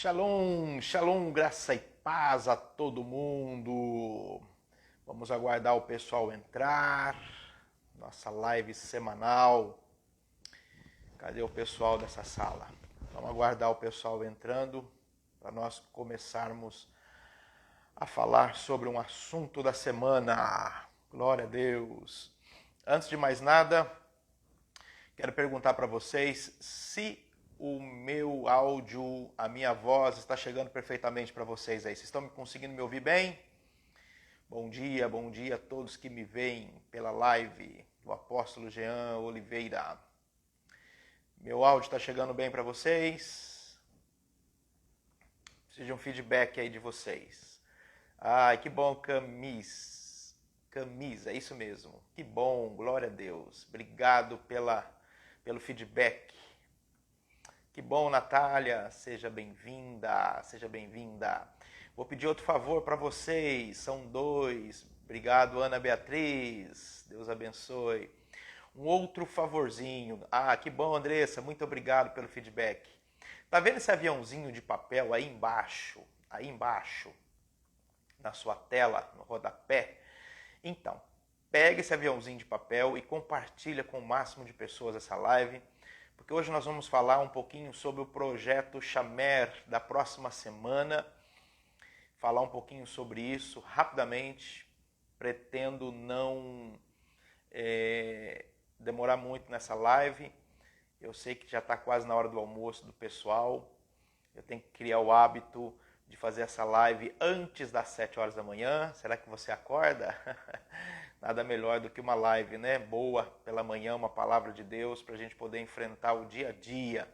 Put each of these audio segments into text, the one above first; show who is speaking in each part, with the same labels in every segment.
Speaker 1: Shalom, shalom, graça e paz a todo mundo. Vamos aguardar o pessoal entrar. Nossa live semanal. Cadê o pessoal dessa sala? Vamos aguardar o pessoal entrando para nós começarmos a falar sobre um assunto da semana. Glória a Deus. Antes de mais nada, quero perguntar para vocês se o meu áudio, a minha voz está chegando perfeitamente para vocês aí. Vocês estão conseguindo me ouvir bem? Bom dia a todos que me veem pela live do Apóstolo Jean Oliveira. Meu áudio está chegando bem para vocês? Preciso de um feedback aí de vocês. Ai, que bom, Camisa, é isso mesmo. Que bom, glória a Deus. Obrigado pelo feedback. Que bom, Natália, seja bem-vinda, seja bem-vinda. Vou pedir outro favor para vocês, são dois. Obrigado, Ana Beatriz, Deus abençoe. Um outro favorzinho. Ah, que bom, Andressa, muito obrigado pelo feedback. Tá vendo esse aviãozinho de papel aí embaixo, na sua tela, no rodapé? Então, pega esse aviãozinho de papel e compartilha com o máximo de pessoas essa live, porque hoje nós vamos falar um pouquinho sobre o projeto Chamer da próxima semana, falar um pouquinho sobre isso rapidamente, pretendo não demorar muito nessa live, eu sei que já está quase na hora do almoço do pessoal, eu tenho que criar o hábito de fazer essa live antes das 7 horas da manhã, será que você acorda? Nada melhor do que uma live, né? Boa pela manhã, uma palavra de Deus para a gente poder enfrentar o dia a dia.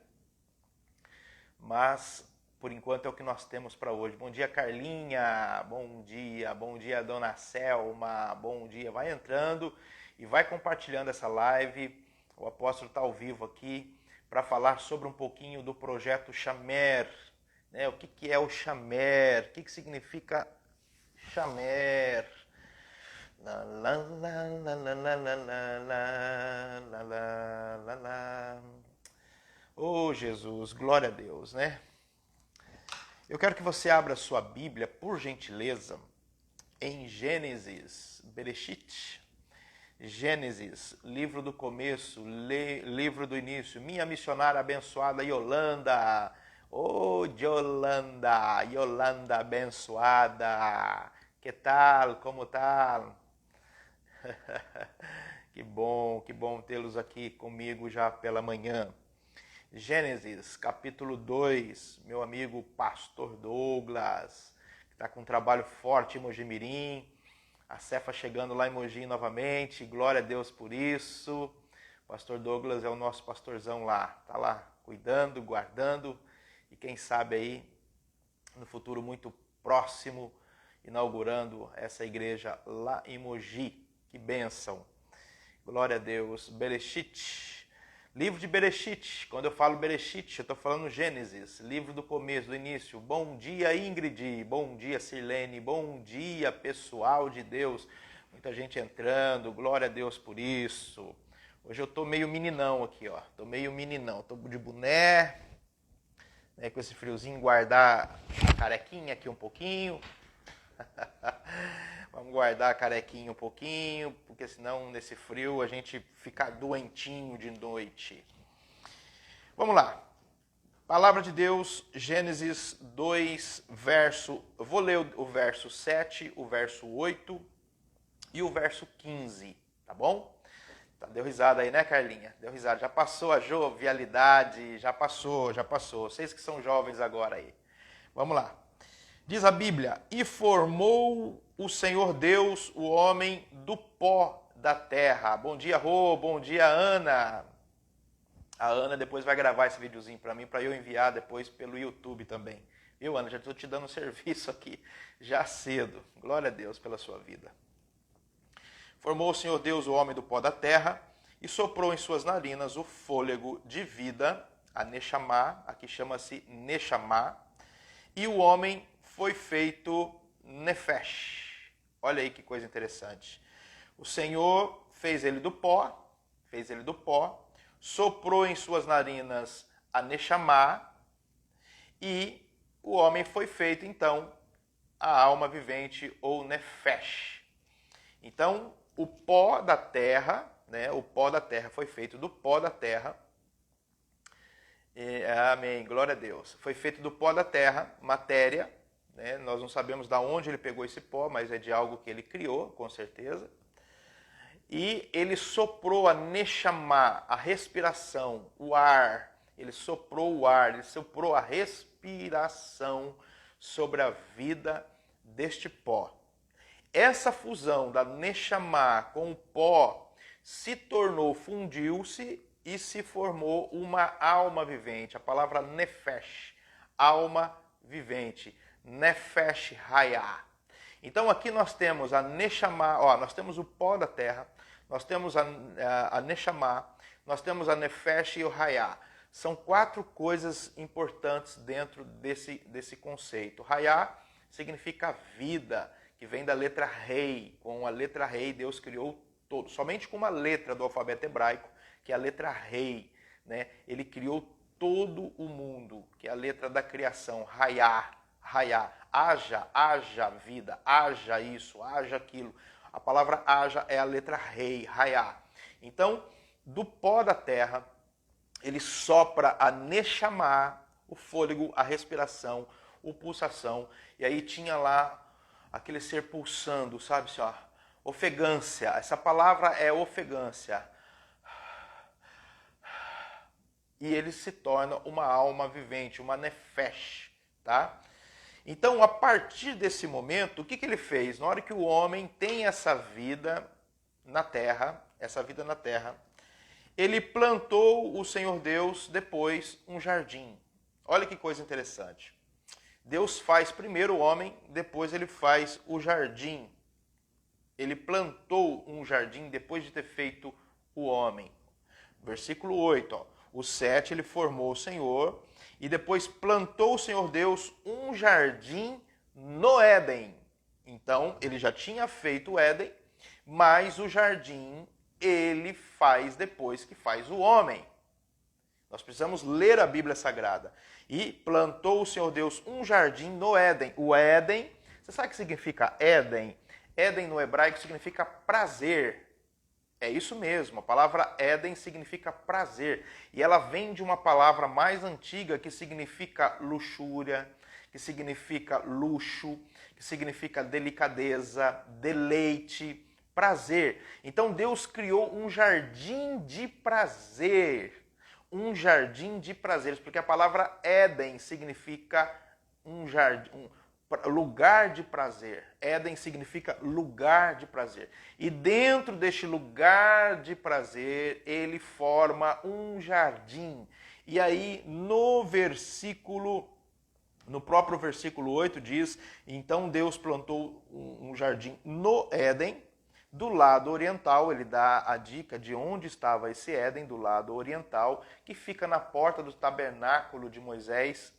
Speaker 1: Mas, por enquanto, é o que nós temos para hoje. Bom dia, Carlinha. Bom dia, Dona Selma. Bom dia. Vai entrando e vai compartilhando essa live. O apóstolo está ao vivo aqui para falar sobre um pouquinho do projeto Chamer. Né? O que é o Chamer? O que significa Chamer? Oh, Jesus, glória a Deus, né? Eu quero que você abra sua Bíblia, por gentileza, em Gênesis, Bereshit. Gênesis, livro do começo, livro do início. Minha missionária abençoada Yolanda. Oh, Yolanda abençoada. Que tal? Como tal? Que bom tê-los aqui comigo já pela manhã. Gênesis, capítulo 2, meu amigo Pastor Douglas, que está com um trabalho forte em Mojimirim, a Cefa chegando lá em Mogi novamente, glória a Deus por isso. Pastor Douglas é o nosso pastorzão lá, está lá cuidando, guardando, e quem sabe aí, no futuro muito próximo, inaugurando essa igreja lá em Mogi. Que bênção. Glória a Deus. Bereshit. Livro de Bereshit. Quando eu falo Bereshit, eu estou falando Gênesis. Livro do começo, do início. Bom dia, Ingrid. Bom dia, Sirlene. Bom dia, pessoal de Deus. Muita gente entrando. Glória a Deus por isso. Hoje eu estou meio meninão aqui, ó. Estou meio meninão. Estou de boné. Né, com esse friozinho, guardar a carequinha aqui um pouquinho. Vamos guardar a carequinha um pouquinho, porque senão nesse frio a gente fica doentinho de noite. Vamos lá. Palavra de Deus, Gênesis 2, eu vou ler o verso 7, o verso 8 e o verso 15, tá bom? Deu risada aí, né, Carlinha? Deu risada. Já passou a jovialidade, já passou. Vocês que são jovens agora aí. Vamos lá. Diz a Bíblia, e formou o Senhor Deus o homem do pó da terra. Bom dia, Rô, bom dia, Ana. A Ana depois vai gravar esse videozinho para mim, para eu enviar depois pelo YouTube também. Viu, Ana? Já estou te dando um serviço aqui, já cedo. Glória a Deus pela sua vida. Formou o Senhor Deus o homem do pó da terra e soprou em suas narinas o fôlego de vida, a Neshama, aqui chama-se Neshama, e o homem foi feito Nefesh. Olha aí que coisa interessante. O Senhor fez ele do pó, soprou em suas narinas a Neshama e homem foi feito, então, a alma vivente, ou nefesh. Então, o pó da terra, né, o pó da terra foi feito do pó da terra. Amém, glória a Deus. Foi feito do pó da terra, matéria, né? Nós não sabemos de onde ele pegou esse pó, mas é de algo que ele criou, com certeza. E ele soprou a Neshama, a respiração, o ar. Ele soprou o ar, ele soprou a respiração sobre a vida deste pó. Essa fusão da Neshama com o pó se tornou, fundiu-se e se formou uma alma vivente. A palavra Nefesh, alma vivente. Nefesh Hayah. Então aqui nós temos a Neshama, nós temos o pó da terra, nós temos a Neshama, nós temos a Nefesh e o Hayah. São 4 coisas importantes dentro desse conceito. Hayah significa vida, que vem da letra Rei. Com a letra Rei, Deus criou todo. Somente com uma letra do alfabeto hebraico, que é a letra Rei, né? Ele criou todo o mundo, que é a letra da criação. Hayah, Hayah. Haja vida, haja isso, haja aquilo. A palavra haja é a letra Rei, Hayah. Então, do pó da terra, ele sopra a Neshama, o fôlego, a respiração, a pulsação. E aí tinha lá aquele ser pulsando, sabe, assim, ofegância. Essa palavra é ofegância. E ele se torna uma alma vivente, uma nefesh, tá? Então, a partir desse momento, o que ele fez? Na hora que o homem tem essa vida na terra, ele plantou, o Senhor Deus, depois um jardim. Olha que coisa interessante. Deus faz primeiro o homem, depois ele faz o jardim. Ele plantou um jardim depois de ter feito o homem. Versículo 8, o 7, ele formou o Senhor, e depois plantou o Senhor Deus um jardim no Éden. Então, ele já tinha feito o Éden, mas o jardim ele faz depois que faz o homem. Nós precisamos ler a Bíblia Sagrada. E plantou o Senhor Deus um jardim no Éden. O Éden, você sabe o que significa Éden? Éden no hebraico significa prazer. É isso mesmo, a palavra Éden significa prazer. E ela vem de uma palavra mais antiga que significa luxúria, que significa luxo, que significa delicadeza, deleite, prazer. Então Deus criou um jardim de prazer. Um jardim de prazeres, porque a palavra Éden significa um jardim, lugar de prazer. Éden significa lugar de prazer. E dentro deste lugar de prazer, ele forma um jardim. E aí, no próprio versículo 8 diz, então Deus plantou um jardim no Éden, do lado oriental. Ele dá a dica de onde estava esse Éden, do lado oriental, que fica na porta do tabernáculo de Moisés,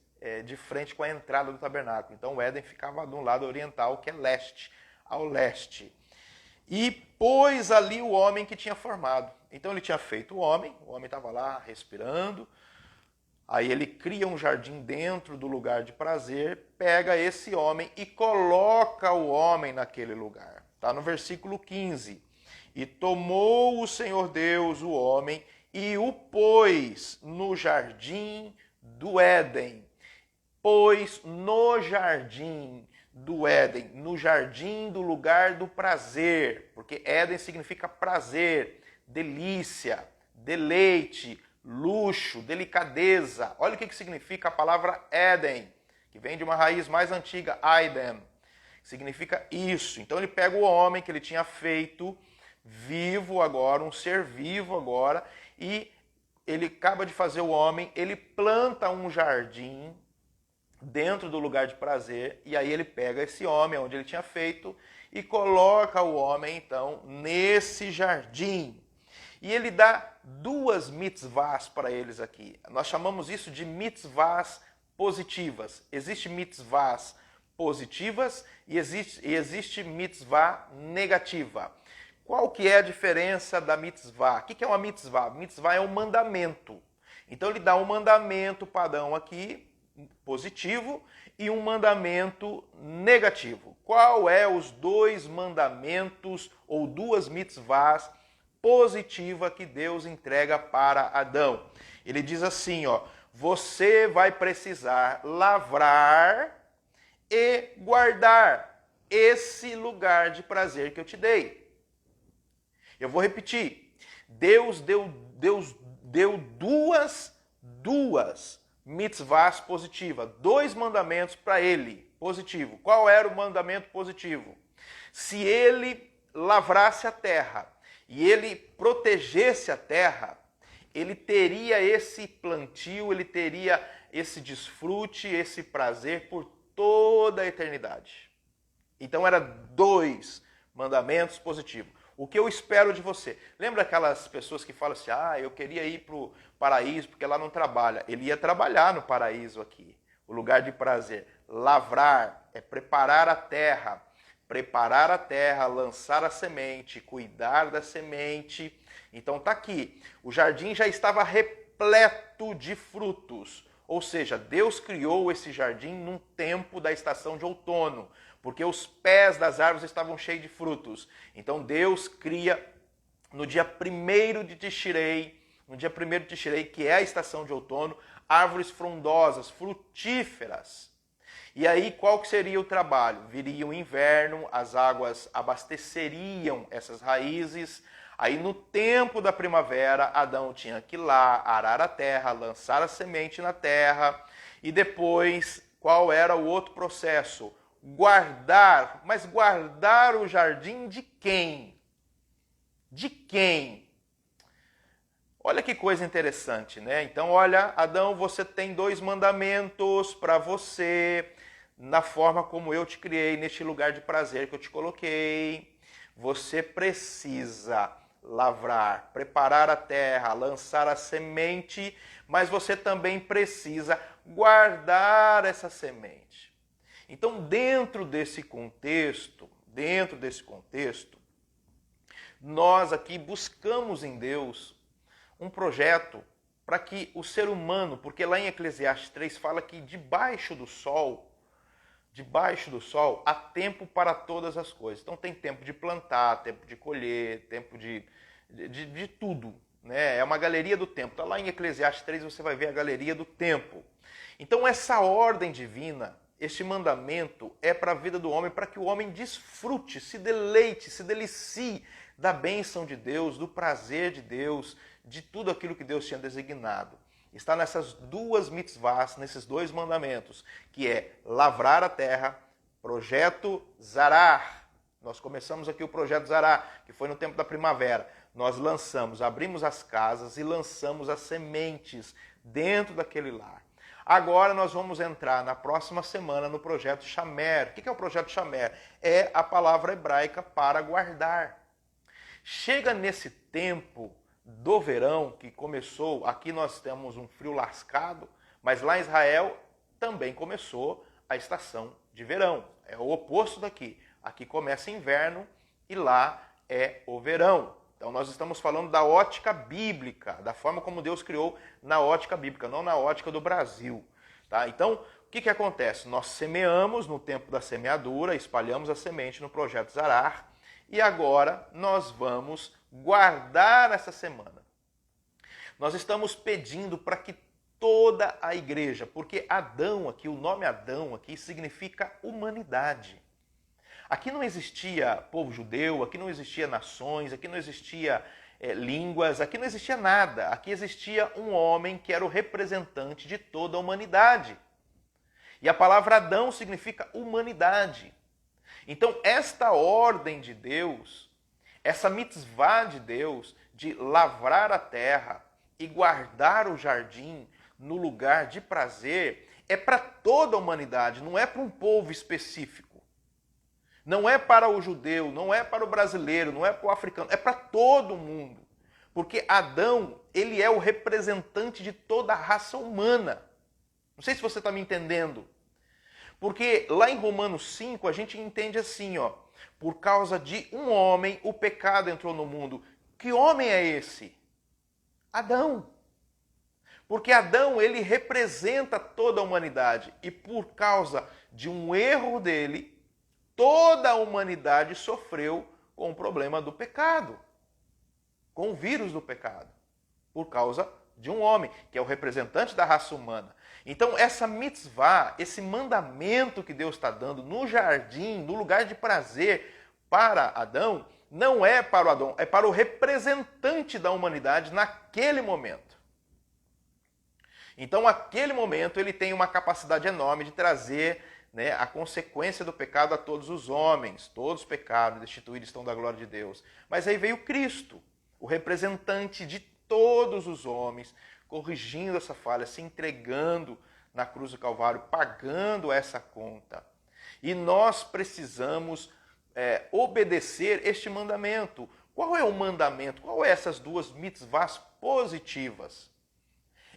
Speaker 1: de frente com a entrada do tabernáculo. Então o Éden ficava no lado oriental, que é leste, ao leste. E pôs ali o homem que tinha formado. Então ele tinha feito o homem estava lá respirando, aí ele cria um jardim dentro do lugar de prazer, pega esse homem e coloca o homem naquele lugar. Está no versículo 15. E tomou o Senhor Deus o homem e o pôs no jardim do Éden. Pois no jardim do Éden, no jardim do lugar do prazer, porque Éden significa prazer, delícia, deleite, luxo, delicadeza. Olha o que significa a palavra Éden, que vem de uma raiz mais antiga, Aiden. Significa isso. Então ele pega o homem que ele tinha feito, vivo agora, um ser vivo agora, e ele acaba de fazer o homem, ele planta um jardim dentro do lugar de prazer, e aí ele pega esse homem, onde ele tinha feito, e coloca o homem, então, nesse jardim. E ele dá 2 mitzvahs para eles aqui. Nós chamamos isso de mitzvahs positivas. Existe mitzvahs positivas e existe mitzvah negativa. Qual que é a diferença da mitzvah? O que é uma mitzvah? Mitzvah é um mandamento. Então ele dá um mandamento padrão aqui, positivo e um mandamento negativo. Qual é os dois mandamentos ou duas mitzvahs positivas que Deus entrega para Adão? Ele diz assim, ó, você vai precisar lavrar e guardar esse lugar de prazer que eu te dei. Eu vou repetir. Deus deu duas mitzvahs positivas, dois mandamentos para ele, positivo. Qual era o mandamento positivo? Se ele lavrasse a terra e ele protegesse a terra, ele teria esse plantio, ele teria esse desfrute, esse prazer por toda a eternidade. Então, era dois mandamentos positivos. O que eu espero de você? Lembra aquelas pessoas que falam assim, eu queria ir para o paraíso porque lá não trabalha. Ele ia trabalhar no paraíso aqui, o lugar de prazer. Lavrar é preparar a terra, lançar a semente, cuidar da semente. Então tá aqui, o jardim já estava repleto de frutos. Ou seja, Deus criou esse jardim num tempo da estação de outono, porque os pés das árvores estavam cheios de frutos. Então Deus cria no dia 1º de Tishrei, que é a estação de outono, árvores frondosas, frutíferas. E aí qual que seria o trabalho? Viria o inverno, as águas abasteceriam essas raízes. Aí no tempo da primavera, Adão tinha que ir lá, arar a terra, lançar a semente na terra. E depois, qual era o outro processo? Guardar. Mas guardar o jardim de quem? De quem? Olha que coisa interessante, né? Então, olha, Adão, você tem dois mandamentos para você, na forma como eu te criei, neste lugar de prazer que eu te coloquei. Você precisa lavrar, preparar a terra, lançar a semente, mas você também precisa guardar essa semente. Então, dentro desse contexto, nós aqui buscamos em Deus um projeto para que o ser humano, porque lá em Eclesiastes 3 fala que debaixo do sol, há tempo para todas as coisas. Então tem tempo de plantar, tempo de colher, tempo de tudo. Né? É uma galeria do tempo. Então lá em Eclesiastes 3 você vai ver a galeria do tempo. Então essa ordem divina, este mandamento é para a vida do homem, para que o homem desfrute, se deleite, se delicie da bênção de Deus, do prazer de Deus, de tudo aquilo que Deus tinha designado. Está nessas duas mitzvahs, nesses dois mandamentos, que é lavrar a terra, projeto Zarar. Nós começamos aqui o projeto Zarar, que foi no tempo da primavera. Nós abrimos as casas e lançamos as sementes dentro daquele lar. Agora nós vamos entrar na próxima semana no projeto Shamer. O que é o projeto Shamer? É a palavra hebraica para guardar. Chega nesse tempo do verão que começou, aqui nós temos um frio lascado, mas lá em Israel também começou a estação de verão. É o oposto daqui. Aqui começa inverno e lá é o verão. Então nós estamos falando da ótica bíblica, da forma como Deus criou na ótica bíblica, não na ótica do Brasil. Tá? Então, o que acontece? Nós semeamos no tempo da semeadura, espalhamos a semente no projeto Zarar, e agora nós vamos guardar essa semana. Nós estamos pedindo para que toda a igreja, porque Adão aqui, o nome Adão aqui significa humanidade. Aqui não existia povo judeu, aqui não existia nações, aqui não existia línguas, aqui não existia nada. Aqui existia um homem que era o representante de toda a humanidade. E a palavra Adão significa humanidade. Então, esta ordem de Deus, essa mitzvah de Deus, de lavrar a terra e guardar o jardim no lugar de prazer, é para toda a humanidade, não é para um povo específico. Não é para o judeu, não é para o brasileiro, não é para o africano, é para todo mundo. Porque Adão, ele é o representante de toda a raça humana. Não sei se você está me entendendo. Porque lá em Romanos 5 a gente entende assim, ó, por causa de um homem o pecado entrou no mundo. Que homem é esse? Adão. Porque Adão, ele representa toda a humanidade. E por causa de um erro dele, toda a humanidade sofreu com o problema do pecado. Com o vírus do pecado. Por causa de um homem, que é o representante da raça humana. Então, essa mitzvah, esse mandamento que Deus está dando no jardim, no lugar de prazer para Adão, não é para o Adão, é para o representante da humanidade naquele momento. Então, naquele momento, ele tem uma capacidade enorme de trazer, né, a consequência do pecado a todos os homens. Todos pecados, destituídos estão da glória de Deus. Mas aí veio Cristo, o representante de todos os homens, corrigindo essa falha, se entregando na cruz do Calvário, pagando essa conta. E nós precisamos obedecer este mandamento. Qual é o mandamento? Qual é essas duas mitzvahs positivas?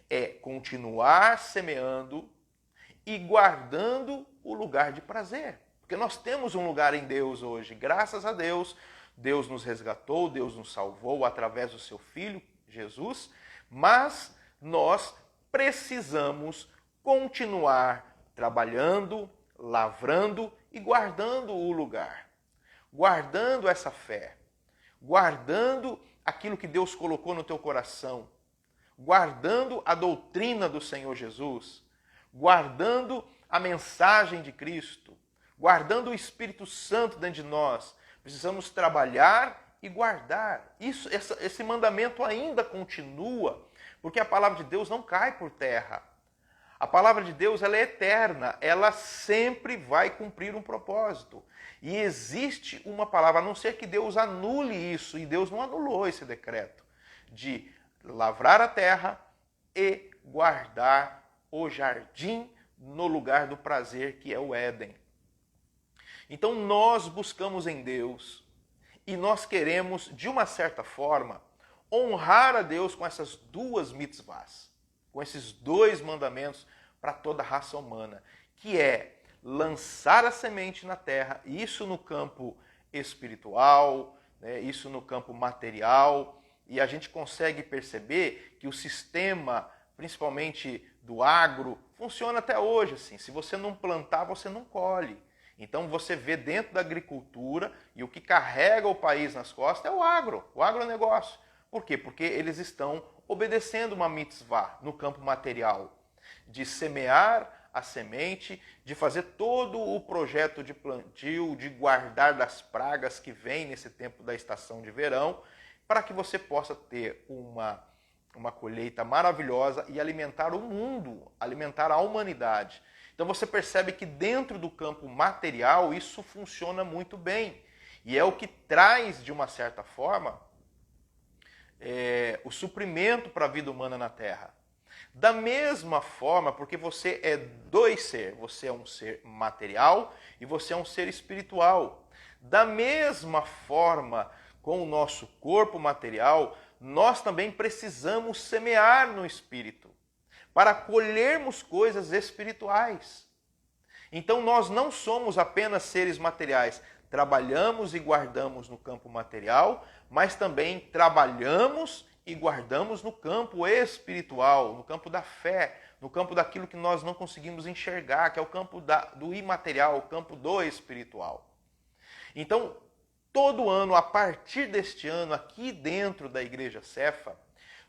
Speaker 1: É continuar semeando e guardando o lugar de prazer. Porque nós temos um lugar em Deus hoje. Graças a Deus, Deus nos resgatou, Deus nos salvou através do seu Filho, Jesus, mas nós precisamos continuar trabalhando, lavrando e guardando o lugar. Guardando essa fé. Guardando aquilo que Deus colocou no teu coração. Guardando a doutrina do Senhor Jesus. Guardando a mensagem de Cristo. Guardando o Espírito Santo dentro de nós. Precisamos trabalhar e guardar. Esse mandamento ainda continua, porque a palavra de Deus não cai por terra. A palavra de Deus, ela é eterna, ela sempre vai cumprir um propósito. E existe uma palavra, a não ser que Deus anule isso, e Deus não anulou esse decreto, de lavrar a terra e guardar o jardim no lugar do prazer, que é o Éden. Então nós buscamos em Deus, e nós queremos, de uma certa forma, honrar a Deus com essas duas mitzvahs, com esses dois mandamentos para toda a raça humana, que é lançar a semente na terra, isso no campo espiritual, né, isso no campo material, e a gente consegue perceber que o sistema, principalmente do agro, funciona até hoje assim. Se você não plantar, você não colhe. Então você vê dentro da agricultura, e o que carrega o país nas costas é o agronegócio. Por quê? Porque eles estão obedecendo uma mitzvah no campo material, de semear a semente, de fazer todo o projeto de plantio, de guardar das pragas que vêm nesse tempo da estação de verão, para que você possa ter uma colheita maravilhosa e alimentar o mundo, alimentar a humanidade. Então você percebe que dentro do campo material isso funciona muito bem. E é o que traz, de uma certa forma, o suprimento para a vida humana na Terra. Da mesma forma, porque você é dois seres, você é um ser material e você é um ser espiritual. Da mesma forma, com o nosso corpo material, nós também precisamos semear no espírito, para colhermos coisas espirituais. Então nós não somos apenas seres materiais, trabalhamos e guardamos no campo material, mas também trabalhamos e guardamos no campo espiritual, no campo da fé, no campo daquilo que nós não conseguimos enxergar, que é o campo do imaterial, o campo do espiritual. Então, todo ano, a partir deste ano, aqui dentro da Igreja Cefa,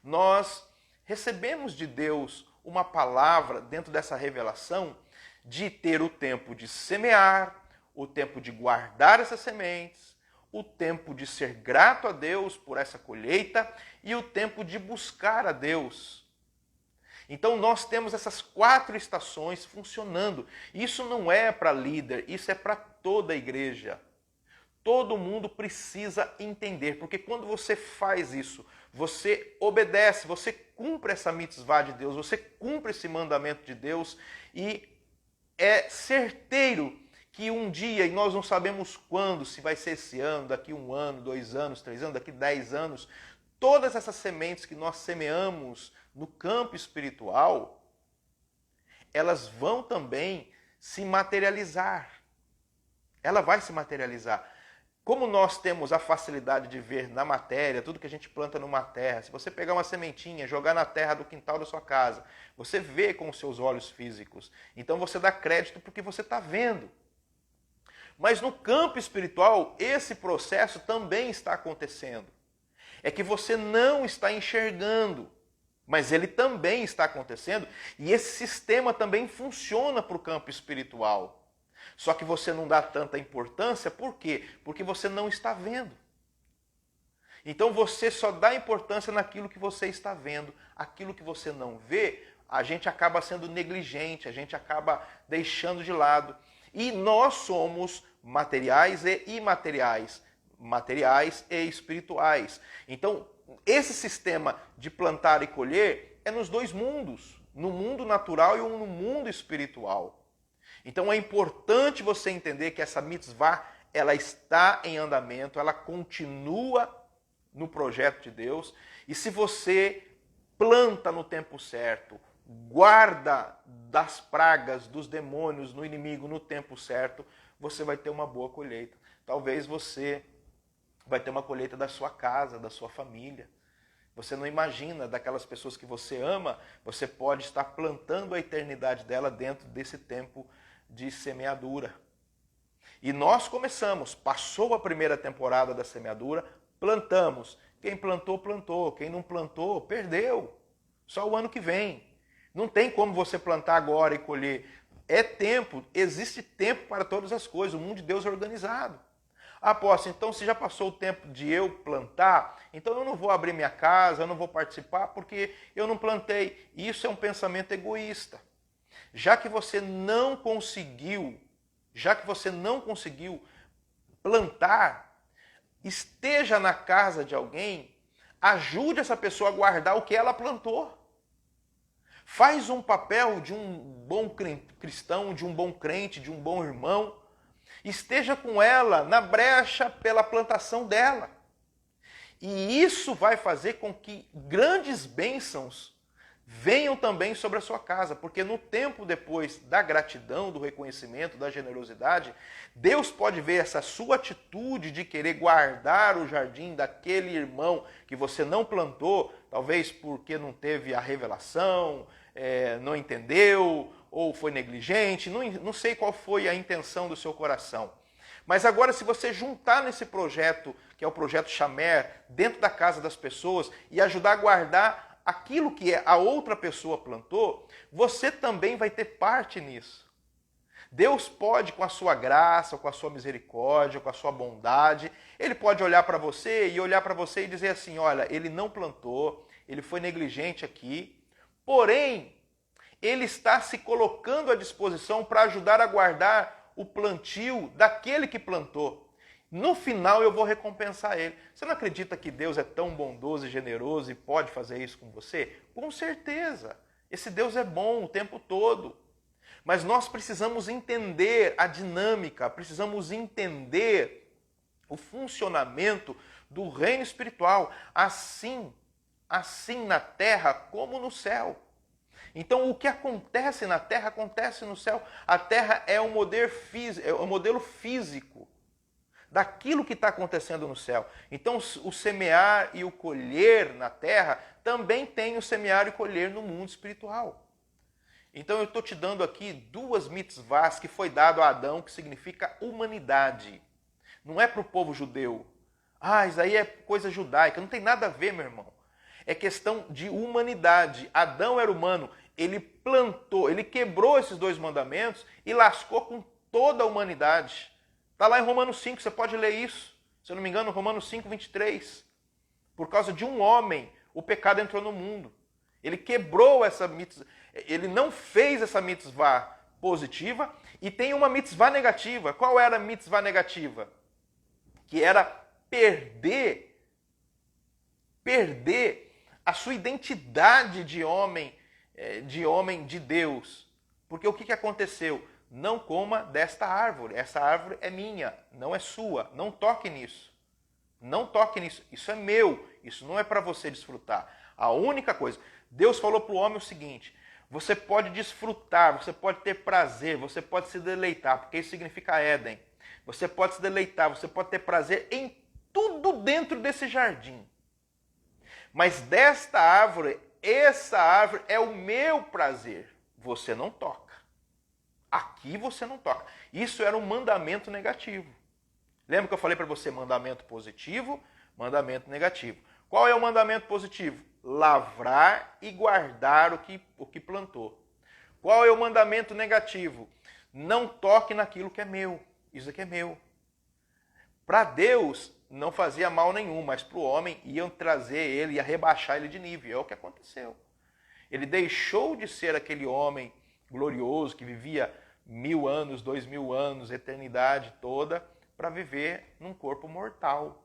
Speaker 1: nós recebemos de Deus uma palavra dentro dessa revelação de ter o tempo de semear, o tempo de guardar essas sementes, o tempo de ser grato a Deus por essa colheita e o tempo de buscar a Deus. Então nós temos essas 4 estações funcionando. Isso não é para líder, isso é para toda a igreja. Todo mundo precisa entender, porque quando você faz isso, você obedece, você cumpre essa mitzvah de Deus, você cumpre esse mandamento de Deus e é certeiro que um dia, e nós não sabemos quando, se vai ser esse ano, daqui 1 ano, 2 anos, 3 anos, daqui 10 anos, todas essas sementes que nós semeamos no campo espiritual, elas vão também se materializar. Ela vai se materializar. como nós temos a facilidade de ver na matéria, tudo que a gente planta numa terra, se você pegar uma sementinha, jogar na terra do quintal da sua casa, você vê com os seus olhos físicos. Então você dá crédito porque você está vendo. Mas no campo espiritual, esse processo também está acontecendo. É que você não está enxergando, mas ele também está acontecendo e esse sistema também funciona para o campo espiritual. Só que você não dá tanta importância, por quê? Porque você não está vendo. Então você só dá importância naquilo que você está vendo. Aquilo que você não vê, a gente acaba sendo negligente, a gente acaba deixando de lado. E nós somos materiais e imateriais, materiais e espirituais. Então, esse sistema de plantar e colher é nos dois mundos, no mundo natural e no mundo espiritual. Então é importante você entender que essa mitzvah, ela está em andamento, ela continua no projeto de Deus. E se você planta no tempo certo, guarda das pragas, dos demônios, no inimigo no tempo certo, você vai ter uma boa colheita. Talvez você vai ter uma colheita da sua casa, da sua família. Você não imagina, daquelas pessoas que você ama, você pode estar plantando a eternidade dela dentro desse tempo de semeadura. E nós começamos, passou a primeira temporada da semeadura, plantamos. Quem plantou, plantou. Quem não plantou, perdeu. Só o ano que vem. Não tem como você plantar agora e colher. É tempo, existe tempo para todas as coisas. O mundo de Deus é organizado. Apóstolo, então se já passou o tempo de eu plantar, então eu não vou abrir minha casa, eu não vou participar porque eu não plantei. Isso é um pensamento egoísta. Já que você não conseguiu plantar, esteja na casa de alguém, ajude essa pessoa a guardar o que ela plantou. Faz um papel de um bom cristão, de um bom crente, de um bom irmão. Esteja com ela na brecha pela plantação dela. E isso vai fazer com que grandes bênçãos venham também sobre a sua casa, porque no tempo depois da gratidão, do reconhecimento, da generosidade, Deus pode ver essa sua atitude de querer guardar o jardim daquele irmão que você não plantou, talvez porque não teve a revelação, não entendeu, ou foi negligente, não sei qual foi a intenção do seu coração. Mas agora, se você juntar nesse projeto, que é o projeto Shamer, dentro da casa das pessoas, e ajudar a guardar aquilo que a outra pessoa plantou, você também vai ter parte nisso. Deus pode, com a sua graça, com a sua misericórdia, com a sua bondade, Ele pode olhar para você e dizer assim, olha, ele não plantou, ele foi negligente aqui, porém, ele está se colocando à disposição para ajudar a guardar o plantio daquele que plantou. No final eu vou recompensar ele. Você não acredita que Deus é tão bondoso e generoso e pode fazer isso com você? Com certeza. Esse Deus é bom o tempo todo. Mas nós precisamos entender a dinâmica, precisamos entender o funcionamento do reino espiritual, assim na terra como no céu. Então o que acontece na terra acontece no céu. A terra é um modelo físico daquilo que está acontecendo no céu. Então o semear e o colher na terra também tem o semear e colher no mundo espiritual. Então eu estou te dando aqui duas mitzvahs que foi dado a Adão, que significa humanidade. Não é para o povo judeu. Isso aí é coisa judaica. Não tem nada a ver, meu irmão. É questão de humanidade. Adão era humano. Ele plantou, ele quebrou esses dois mandamentos e lascou com toda a humanidade. Está lá em Romanos 5, você pode ler isso. Se eu não me engano, Romanos 5, 23. Por causa de um homem, o pecado entrou no mundo. Ele quebrou essa mitzvah. Ele não fez essa mitzvah positiva e tem uma mitzvah negativa. Qual era a mitzvah negativa? Que era perder a sua identidade de homem de Deus. Porque o que aconteceu? Não coma desta árvore. Essa árvore é minha, não é sua. Não toque nisso. Não toque nisso. Isso é meu. Isso não é para você desfrutar. A única coisa. Deus falou para o homem o seguinte: você pode desfrutar, você pode ter prazer, você pode se deleitar, porque isso significa Éden. Você pode se deleitar, você pode ter prazer em tudo dentro desse jardim. Mas desta árvore, essa árvore é o meu prazer. Você não toca. Aqui você não toca. Isso era um mandamento negativo. Lembra que eu falei para você mandamento positivo, mandamento negativo. Qual é o mandamento positivo? Lavrar e guardar o que plantou. Qual é o mandamento negativo? Não toque naquilo que é meu. Isso aqui é meu. Para Deus não fazia mal nenhum, mas para o homem iam trazer ele, ia rebaixar ele de nível. É o que aconteceu. Ele deixou de ser aquele homem glorioso que vivia 1000 anos, 2000 anos, eternidade toda, para viver num corpo mortal.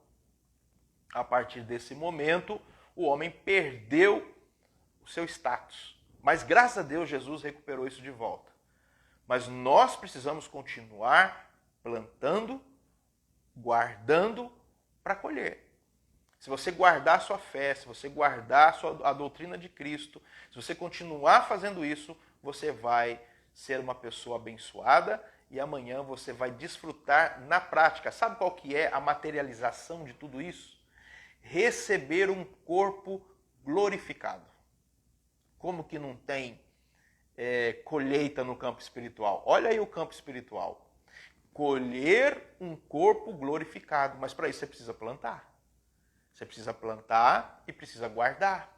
Speaker 1: A partir desse momento, o homem perdeu o seu status. Mas graças a Deus, Jesus recuperou isso de volta. Mas nós precisamos continuar plantando, guardando para colher. Se você guardar a sua fé, se você guardar a doutrina de Cristo, se você continuar fazendo isso, você vai ser uma pessoa abençoada e amanhã você vai desfrutar na prática. Sabe qual que é a materialização de tudo isso? Receber um corpo glorificado. Como que não tem colheita no campo espiritual? Olha aí o campo espiritual. Colher um corpo glorificado. Mas para isso você precisa plantar. Você precisa plantar e precisa guardar.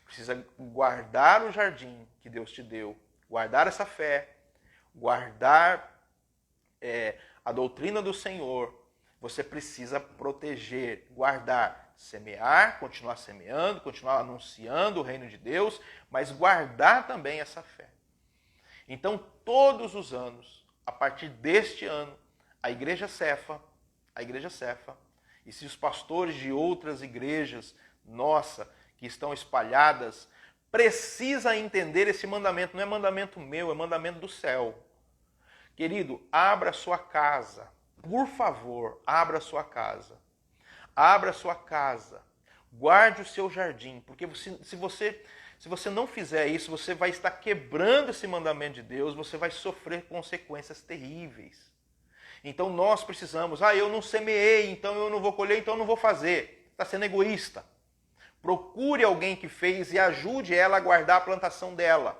Speaker 1: Precisa guardar o jardim que Deus te deu. Guardar essa fé. Guardar a doutrina do Senhor. Você precisa proteger, guardar, semear, continuar semeando, continuar anunciando o reino de Deus, mas guardar também essa fé. Então, todos os anos, a partir deste ano, a Igreja Cefa, e se os pastores de outras igrejas, que estão espalhadas, precisa entender esse mandamento. Não é mandamento meu, é mandamento do céu. Querido, abra sua casa. Por favor, abra a sua casa. Abra a sua casa. Guarde o seu jardim. Porque se você não fizer isso, você vai estar quebrando esse mandamento de Deus, você vai sofrer consequências terríveis. Então nós precisamos, eu não semeei, então eu não vou colher, então eu não vou fazer. Está sendo egoísta. Procure alguém que fez e ajude ela a guardar a plantação dela.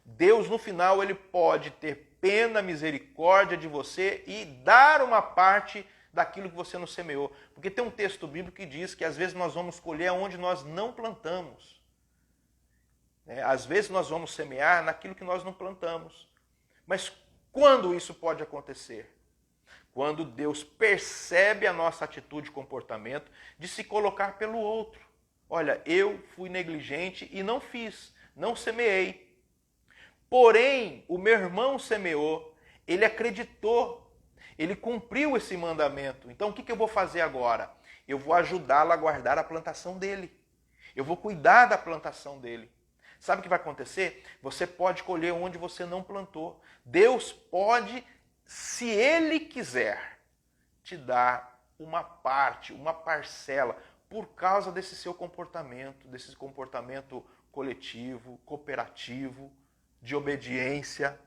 Speaker 1: Deus, no final, ele pode ter pena, misericórdia de você e dar uma parte daquilo que você não semeou. Porque tem um texto bíblico que diz que às vezes nós vamos colher onde nós não plantamos. Às vezes nós vamos semear naquilo que nós não plantamos. Mas quando isso pode acontecer? Quando Deus percebe a nossa atitude e comportamento de se colocar pelo outro. Olha, eu fui negligente e não fiz, não semeei. Porém, o meu irmão semeou, ele acreditou, ele cumpriu esse mandamento. Então, o que eu vou fazer agora? Eu vou ajudá-lo a guardar a plantação dele. Eu vou cuidar da plantação dele. Sabe o que vai acontecer? Você pode colher onde você não plantou. Deus pode, se Ele quiser, te dar uma parte, uma parcela, por causa desse seu comportamento, desse comportamento coletivo, cooperativo, de obediência.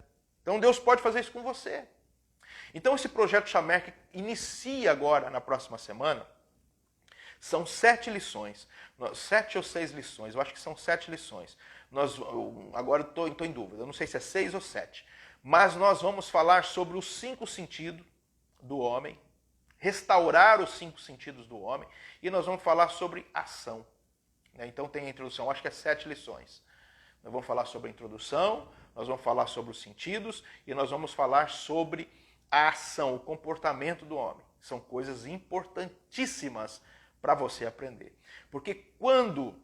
Speaker 1: Então Deus pode fazer isso com você. Então esse projeto Chamer que inicia agora na próxima semana, são 7 lições, 7 ou 6 lições, eu acho que são 7 lições. Agora estou em dúvida, eu não sei se é 6 ou 7, mas nós vamos falar sobre os 5 sentidos do homem, restaurar os 5 sentidos do homem, e nós vamos falar sobre ação. Então tem a introdução, acho que é 7 lições. Nós vamos falar sobre a introdução, nós vamos falar sobre os sentidos e nós vamos falar sobre a ação, o comportamento do homem. São coisas importantíssimas para você aprender. Porque quando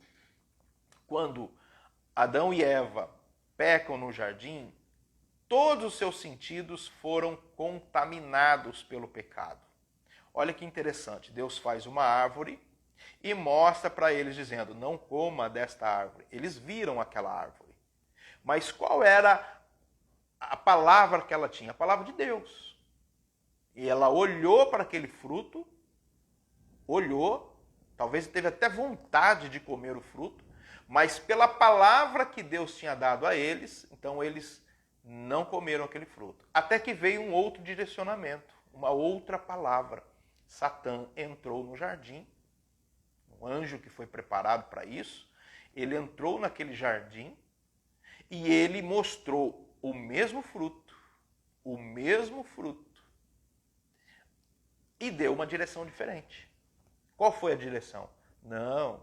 Speaker 1: Adão e Eva pecam no jardim, todos os seus sentidos foram contaminados pelo pecado. Olha que interessante, Deus faz uma árvore e mostra para eles dizendo, não coma desta árvore. Eles viram aquela árvore. Mas qual era a palavra que ela tinha? A palavra de Deus. E ela olhou para aquele fruto, talvez teve até vontade de comer o fruto, mas pela palavra que Deus tinha dado a eles, então eles não comeram aquele fruto. Até que veio um outro direcionamento, uma outra palavra. Satã entrou no jardim, um anjo que foi preparado para isso, ele entrou naquele jardim e ele mostrou o mesmo fruto, e deu uma direção diferente. Qual foi a direção? Não,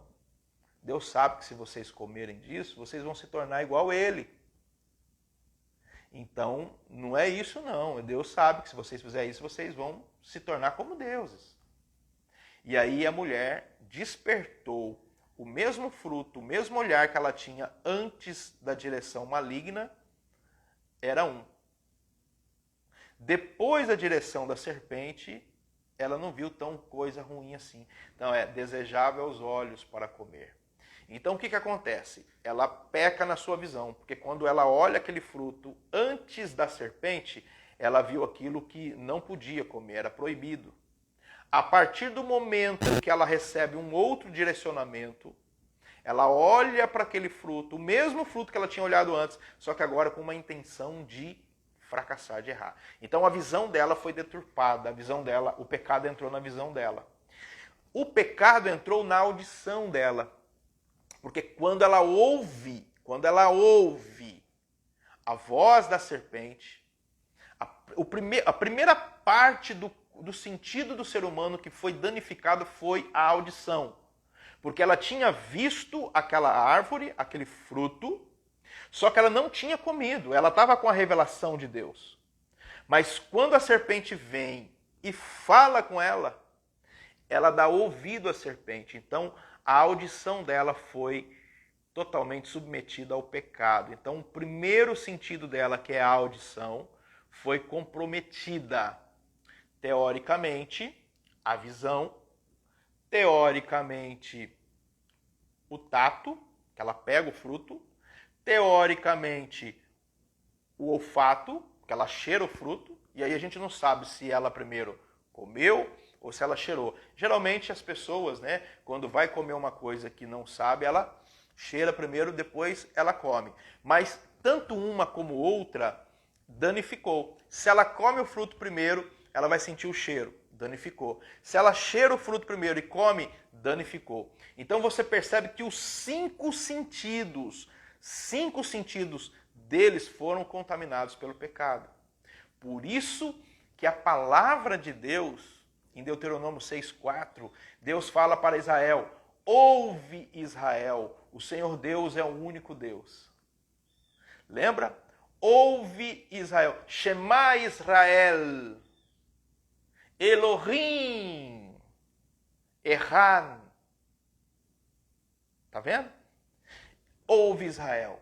Speaker 1: Deus sabe que se vocês comerem disso, vocês vão se tornar igual a ele. Então, não é isso não. Deus sabe que se vocês fizerem isso, vocês vão se tornar como deuses. E aí a mulher despertou o mesmo fruto, o mesmo olhar que ela tinha antes da direção maligna, era um. Depois da direção da serpente, ela não viu tão coisa ruim assim. Então é desejável aos olhos para comer. Então o que acontece? Ela peca na sua visão, porque quando ela olha aquele fruto antes da serpente, ela viu aquilo que não podia comer, era proibido. A partir do momento que ela recebe um outro direcionamento, ela olha para aquele fruto, o mesmo fruto que ela tinha olhado antes, só que agora com uma intenção de fracassar, de errar. Então a visão dela foi deturpada, a visão dela, o pecado entrou na visão dela. O pecado entrou na audição dela. Porque quando ela ouve a voz da serpente, a primeira parte do sentido do ser humano que foi danificado foi a audição. Porque ela tinha visto aquela árvore, aquele fruto, só que ela não tinha comido, ela estava com a revelação de Deus. Mas quando a serpente vem e fala com ela, ela dá ouvido à serpente. Então, a audição dela foi totalmente submetida ao pecado. Então, o primeiro sentido dela, que é a audição, foi comprometida. Teoricamente, a visão. Teoricamente, o tato, que ela pega o fruto. Teoricamente, o olfato, que ela cheira o fruto. E aí a gente não sabe se ela primeiro comeu ou se ela cheirou. Geralmente as pessoas, né, quando vai comer uma coisa que não sabe, ela cheira primeiro, depois ela come. Mas tanto uma como outra danificou. Se ela come o fruto primeiro, ela vai sentir o cheiro, danificou. Se ela cheira o fruto primeiro e come, danificou. Então você percebe que os cinco sentidos deles foram contaminados pelo pecado. Por isso que a palavra de Deus, em Deuteronômio 6,4, Deus fala para Israel: ouve Israel, o Senhor Deus é o único Deus. Lembra? Ouve Israel, Shema Israel, Elohim, Echad. Tá vendo? Ouve Israel,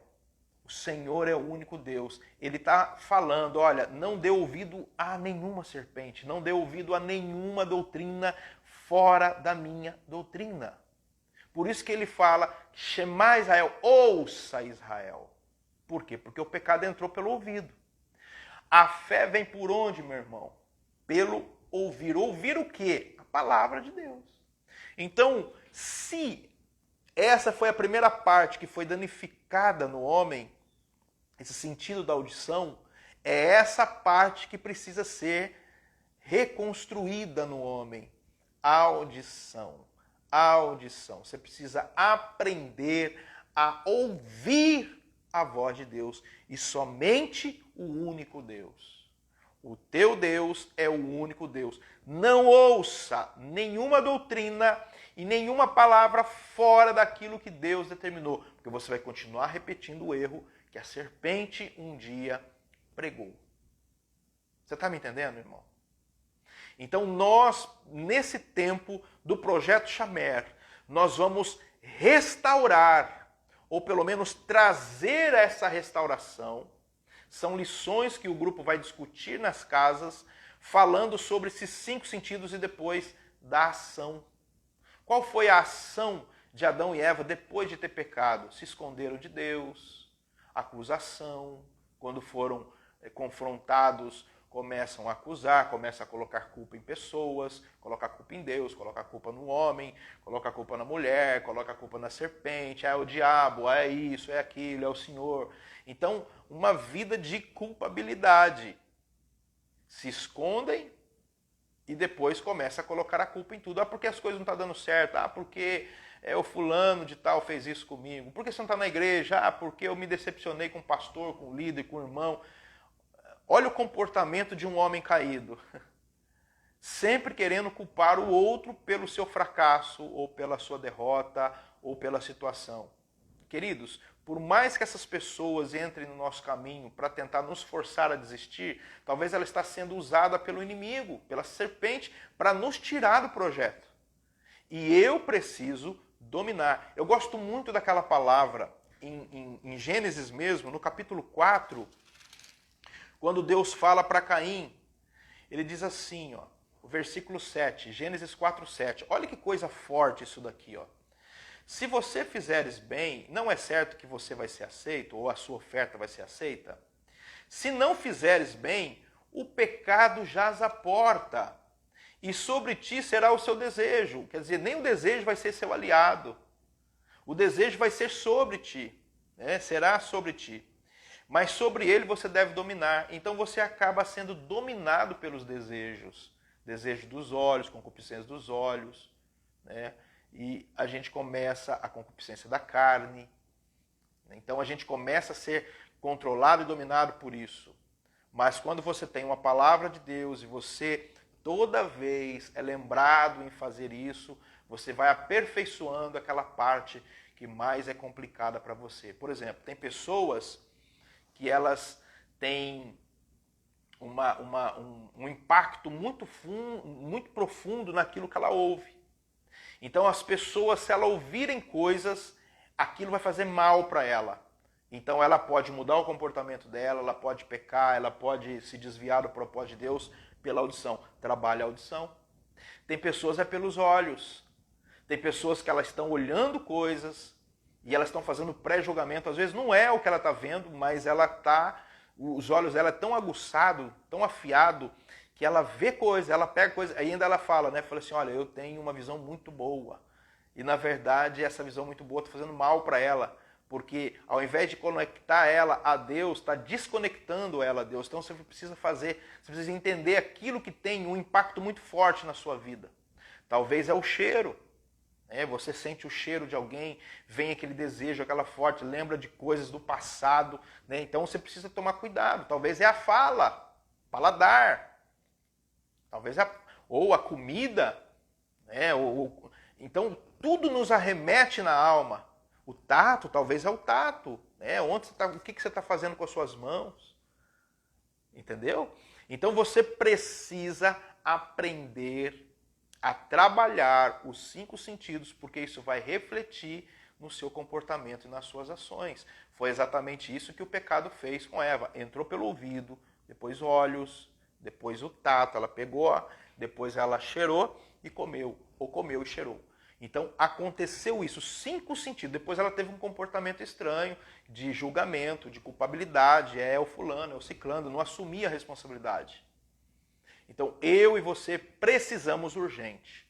Speaker 1: o Senhor é o único Deus. Ele está falando, olha, não dê ouvido a nenhuma serpente, não dê ouvido a nenhuma doutrina fora da minha doutrina. Por isso que ele fala, Shema Israel, ouça Israel. Por quê? Porque o pecado entrou pelo ouvido. A fé vem por onde, meu irmão? Pelo ouvir. Ouvir o quê? A palavra de Deus. Então, se essa foi a primeira parte que foi danificada no homem, esse sentido da audição, é essa parte que precisa ser reconstruída no homem. A audição. A audição. Você precisa aprender a ouvir a voz de Deus e somente o único Deus. O teu Deus é o único Deus. Não ouça nenhuma doutrina e nenhuma palavra fora daquilo que Deus determinou, porque você vai continuar repetindo o erro que a serpente um dia pregou. Você está me entendendo, irmão? Então nós, nesse tempo do Projeto Chamer, nós vamos restaurar, ou pelo menos trazer essa restauração. São lições que o grupo vai discutir nas casas, falando sobre esses 5 sentidos e depois da ação. Qual foi a ação de Adão e Eva depois de ter pecado? Se esconderam de Deus, acusação, quando foram confrontados começam a acusar, começam a colocar culpa em pessoas, colocar culpa em Deus, colocar culpa no homem, colocar culpa na mulher, colocar culpa na serpente, é o diabo, é isso, é aquilo, é o Senhor. Então, uma vida de culpabilidade. Se escondem e depois começa a colocar a culpa em tudo. Ah, porque as coisas não estão dando certo? Ah, porque o fulano de tal fez isso comigo? Por que você não está na igreja? Ah, porque eu me decepcionei com o pastor, com o líder, com o irmão. Olha o comportamento de um homem caído. Sempre querendo culpar o outro pelo seu fracasso, ou pela sua derrota, ou pela situação. Queridos, por mais que essas pessoas entrem no nosso caminho para tentar nos forçar a desistir, talvez ela está sendo usada pelo inimigo, pela serpente, para nos tirar do projeto. E eu preciso dominar. Eu gosto muito daquela palavra em Gênesis mesmo, no capítulo 4, quando Deus fala para Caim. Ele diz assim, ó, o versículo 7, Gênesis 4, 7. Olha que coisa forte isso daqui, ó. Se você fizeres bem, não é certo que você vai ser aceito, ou a sua oferta vai ser aceita? Se não fizeres bem, o pecado jaz à porta, e sobre ti será o seu desejo. Quer dizer, nem o desejo vai ser seu aliado. O desejo vai ser sobre ti, né? Será sobre ti. Mas sobre ele você deve dominar. Então você acaba sendo dominado pelos desejos. Desejo dos olhos, concupiscência dos olhos, né? E a gente começa a concupiscência da carne. Então a gente começa a ser controlado e dominado por isso. Mas quando você tem uma palavra de Deus e você toda vez é lembrado em fazer isso, você vai aperfeiçoando aquela parte que mais é complicada para você. Por exemplo, tem pessoas que elas têm um impacto muito profundo naquilo que ela ouve. Então as pessoas, se ela ouvirem coisas, aquilo vai fazer mal para ela. Então ela pode mudar o comportamento dela, ela pode pecar, ela pode se desviar do propósito de Deus pela audição. Trabalha a audição. Tem pessoas pelos olhos. Tem pessoas que elas estão olhando coisas e elas estão fazendo pré-julgamento. Às vezes não é o que ela está vendo, mas os olhos dela é tão aguçado, tão afiado, que ela vê coisa, ela pega coisa, ainda ela fala, né? Fala assim, olha, eu tenho uma visão muito boa. E na verdade essa visão muito boa está fazendo mal para ela, porque ao invés de conectar ela a Deus, está desconectando ela a Deus. Então você precisa entender aquilo que tem um impacto muito forte na sua vida. Talvez é o cheiro. Você sente o cheiro de alguém, vem aquele desejo, aquela forte, lembra de coisas do passado, né? Então você precisa tomar cuidado. Talvez é a fala, paladar. Talvez ou a comida, né? Então tudo nos arremete na alma. O tato, talvez é o tato, né? Onde você tá, o que você está fazendo com as suas mãos? Entendeu? Então você precisa aprender a trabalhar os 5 sentidos, porque isso vai refletir no seu comportamento e nas suas ações. Foi exatamente isso que o pecado fez com Eva. Entrou pelo ouvido, depois olhos, depois o tato, ela pegou, depois ela cheirou e comeu, ou comeu e cheirou. Então aconteceu isso, 5 sentidos. Depois ela teve um comportamento estranho, de julgamento, de culpabilidade. É o fulano, é o ciclano, não assumia a responsabilidade. Então eu e você precisamos urgente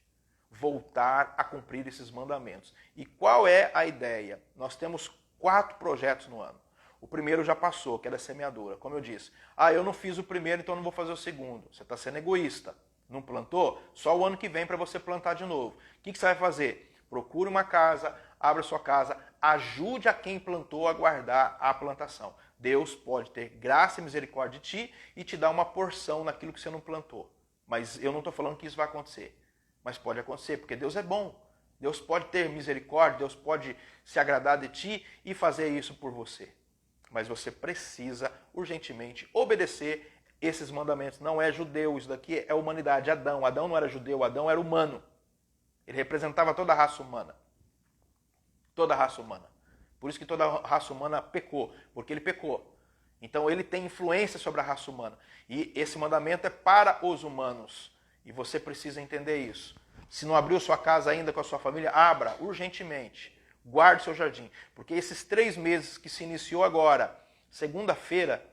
Speaker 1: voltar a cumprir esses mandamentos. E qual é a ideia? Nós temos 4 projetos no ano. O primeiro já passou, que é da semeadura. Como eu disse, eu não fiz o primeiro, então não vou fazer o segundo. Você está sendo egoísta. Não plantou? Só o ano que vem para você plantar de novo. O que você vai fazer? Procure uma casa, abra sua casa, ajude a quem plantou a guardar a plantação. Deus pode ter graça e misericórdia de ti e te dar uma porção naquilo que você não plantou. Mas eu não estou falando que isso vai acontecer. Mas pode acontecer, porque Deus é bom. Deus pode ter misericórdia, Deus pode se agradar de ti e fazer isso por você. Mas você precisa urgentemente obedecer esses mandamentos. Não é judeu, isso daqui é humanidade. Adão não era judeu, Adão era humano. Ele representava toda a raça humana. Toda a raça humana. Por isso que toda a raça humana pecou, porque ele pecou. Então ele tem influência sobre a raça humana. E esse mandamento é para os humanos. E você precisa entender isso. Se não abriu sua casa ainda com a sua família, abra urgentemente. Guarde seu jardim. Porque esses 3 meses que se iniciou agora, segunda-feira,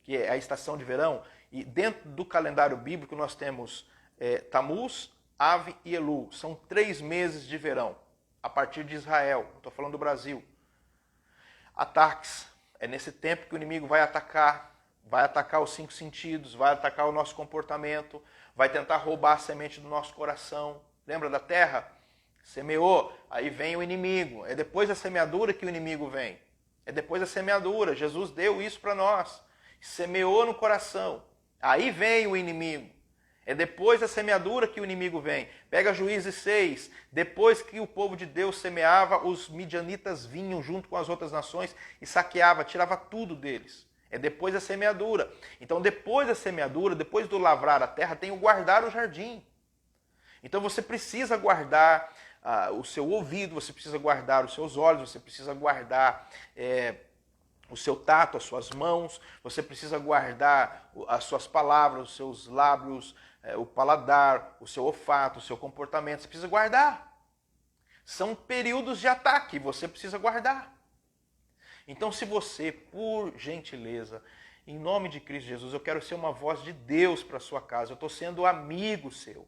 Speaker 1: que é a estação de verão, E dentro do calendário bíblico nós temos Tamuz, Av e Elu. São 3 meses de verão, a partir de Israel. Estou falando do Brasil. Ataques. É nesse tempo que o inimigo vai atacar os 5 sentidos, vai atacar o nosso comportamento, vai tentar roubar a semente do nosso coração. Lembra da terra? Semeou, aí vem o inimigo. É depois da semeadura que o inimigo vem. É depois da semeadura. Jesus deu isso para nós. Semeou no coração. Aí vem o inimigo. É depois da semeadura que o inimigo vem. Pega Juízes 6. Depois que o povo de Deus semeava, os midianitas vinham junto com as outras nações e saqueava, tirava tudo deles. É depois da semeadura. Então, depois da semeadura, depois do lavrar a terra, tem o guardar o jardim. Então, você precisa guardar o seu ouvido, você precisa guardar os seus olhos, você precisa guardar o seu tato, as suas mãos, você precisa guardar as suas palavras, os seus lábios, o paladar, o seu olfato, o seu comportamento, você precisa guardar. São períodos de ataque, você precisa guardar. Então, se você, por gentileza, em nome de Cristo Jesus, eu quero ser uma voz de Deus para a sua casa, eu estou sendo amigo seu.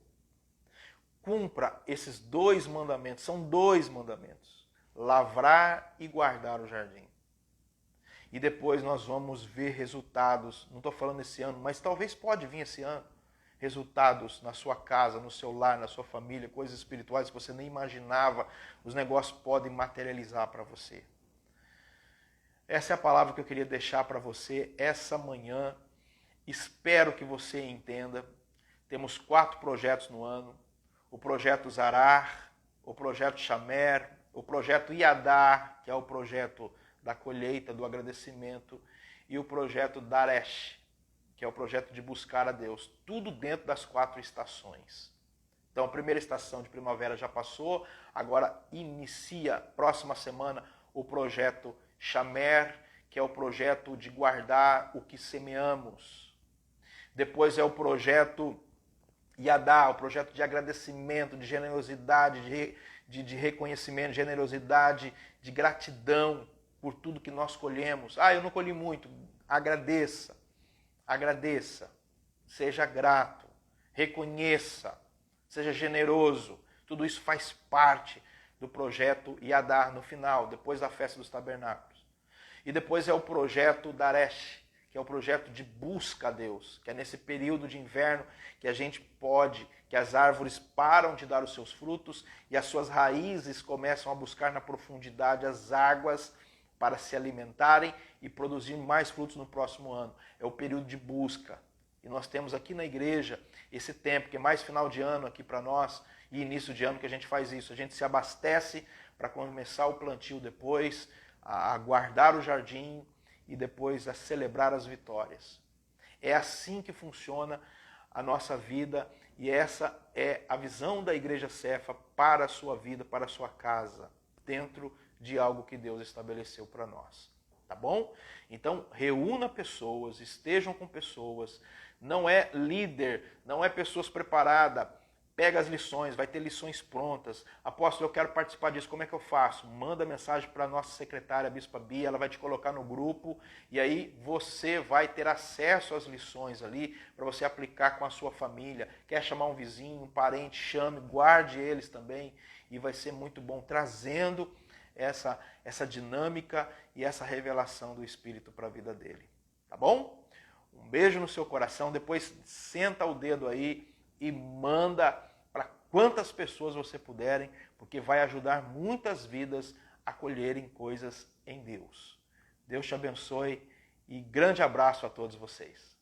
Speaker 1: Cumpra esses 2 mandamentos, são 2 mandamentos. Lavrar e guardar o jardim. E depois nós vamos ver resultados, não estou falando esse ano, mas talvez pode vir esse ano. Resultados na sua casa, no seu lar, na sua família, coisas espirituais que você nem imaginava, os negócios podem materializar para você. Essa é a palavra que eu queria deixar para você essa manhã. Espero que você entenda. Temos 4 projetos no ano. O projeto Zarar, o projeto Shamer, o projeto Iadar, que é o projeto da colheita, do agradecimento, e o projeto Daresh, que é o projeto de buscar a Deus. Tudo dentro das 4 estações. Então, a primeira estação de primavera já passou, agora inicia, próxima semana, o projeto Shamer, que é o projeto de guardar o que semeamos. Depois é o projeto Yadá, o projeto de agradecimento, de generosidade, de reconhecimento, de generosidade, de gratidão por tudo que nós colhemos. Eu não colhi muito. Agradeça, agradeça, seja grato, reconheça, seja generoso. Tudo isso faz parte do projeto Yadá no final, depois da festa dos tabernáculos. E depois é o projeto Daresh, que é o projeto de busca a Deus, que é nesse período de inverno que a gente pode, que as árvores param de dar os seus frutos e as suas raízes começam a buscar na profundidade as águas para se alimentarem e produzir mais frutos no próximo ano. É o período de busca. E nós temos aqui na igreja esse tempo, que é mais final de ano aqui para nós e início de ano que a gente faz isso. A gente se abastece para começar o plantio depois, a guardar o jardim e depois a celebrar as vitórias. É assim que funciona a nossa vida e essa é a visão da Igreja Cefa para a sua vida, para a sua casa, dentro de algo que Deus estabeleceu para nós. Tá bom? Então, reúna pessoas, estejam com pessoas, não é líder, não é pessoas preparadas. Pega as lições, vai ter lições prontas. Apóstolo, eu quero participar disso, como é que eu faço? Manda mensagem para a nossa secretária, a Bispa Bia, ela vai te colocar no grupo e aí você vai ter acesso às lições ali para você aplicar com a sua família. Quer chamar um vizinho, um parente, chame, guarde eles também e vai ser muito bom, trazendo essa dinâmica e essa revelação do Espírito para a vida dele. Tá bom? Um beijo no seu coração, depois senta o dedo aí e manda para quantas pessoas você puderem, porque vai ajudar muitas vidas a colherem coisas em Deus. Deus te abençoe e grande abraço a todos vocês.